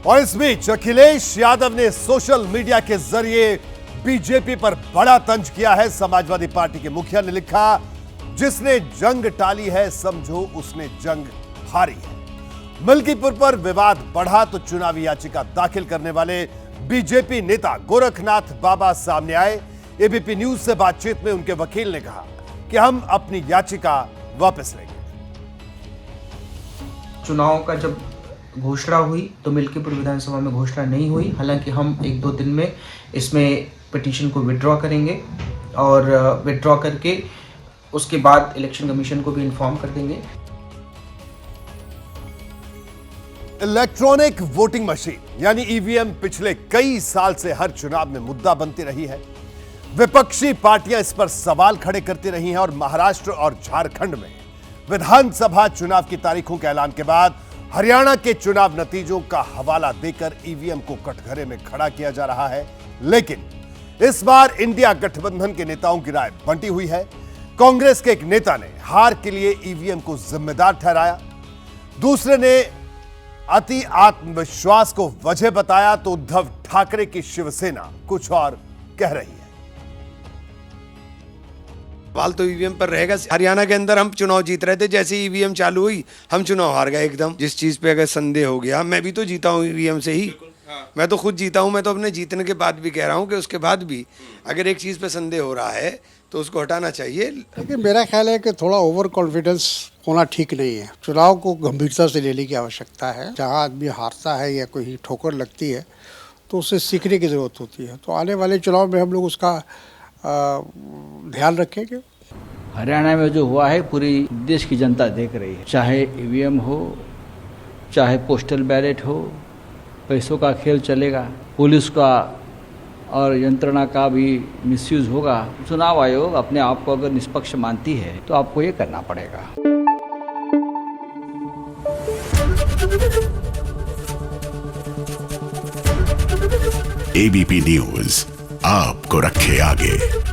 और इस बीच अखिलेश यादव ने सोशल मीडिया के जरिए बीजेपी पर बड़ा तंज किया है। समाजवादी पार्टी के मुखिया ने लिखा, जिसने जंग टाली है समझो उसने जंग हारी है। मलकीपुर पर विवाद बढ़ा तो चुनावी याचिका दाखिल करने वाले बीजेपी नेता गोरखनाथ बाबा सामने आए। एबीपी न्यूज से बातचीत में उनके वकील ने कहा कि हम अपनी याचिका वापस लेंगे। चुनाव का जब घोषणा हुई तो मिल्कीपुर विधानसभा में घोषणा नहीं हुई। हालांकि हम 1-2 दिन में इसमें पिटीशन को विड्रॉ करेंगे और विड्रॉ करके उसके बाद इलेक्शन कमीशन को भी इन्फॉर्म कर देंगे। इलेक्ट्रॉनिक वोटिंग मशीन यानी ईवीएम पिछले कई साल से हर चुनाव में मुद्दा बनती रही है। विपक्षी पार्टियां इस पर सवाल खड़े करती रही हैं और महाराष्ट्र और झारखंड में विधानसभा चुनाव की तारीखों के ऐलान के बाद हरियाणा के चुनाव नतीजों का हवाला देकर ईवीएम को कटघरे में खड़ा किया जा रहा है। लेकिन इस बार इंडिया गठबंधन के नेताओं की राय बंटी हुई है। कांग्रेस के एक नेता ने हार के लिए ईवीएम को जिम्मेदार ठहराया, दूसरे ने अति आत्मविश्वास को वजह बताया, तो उद्धव ठाकरे की शिवसेना कुछ और कह रही है। सवाल तो ईवीएम पर रहेगा। हरियाणा के अंदर हम चुनाव जीत रहे थे, जैसे ईवीएम चालू हुई हम चुनाव हार गए एकदम। जिस चीज पे अगर संदेह हो गया, मैं भी तो जीता हूँ ईवीएम से ही, मैं तो खुद जीता हूँ। मैं तो अपने जीतने के बाद भी कह रहा हूँ कि उसके बाद भी अगर एक चीज पे संदेह हो रहा है तो उसको हटाना चाहिए। लेकिन मेरा ख्याल है कि थोड़ा ओवर कॉन्फिडेंस होना ठीक नहीं है। चुनाव को गंभीरता से लेने की आवश्यकता है। जहाँ आदमी हारता है या कोई ठोकर लगती है तो उससे सीखने की जरूरत होती है। तो आने वाले चुनाव में हम लोग उसका ध्यान रखेंगे। हरियाणा में जो हुआ है पूरी देश की जनता देख रही है। चाहे ईवीएम हो, चाहे पोस्टल बैलेट हो, पैसों का खेल चलेगा, पुलिस का और यंत्रणा का भी मिसयूज होगा। चुनाव आयोग अपने आप को अगर निष्पक्ष मानती है तो आपको ये करना पड़ेगा। एबीपी न्यूज आपको रखे आगे।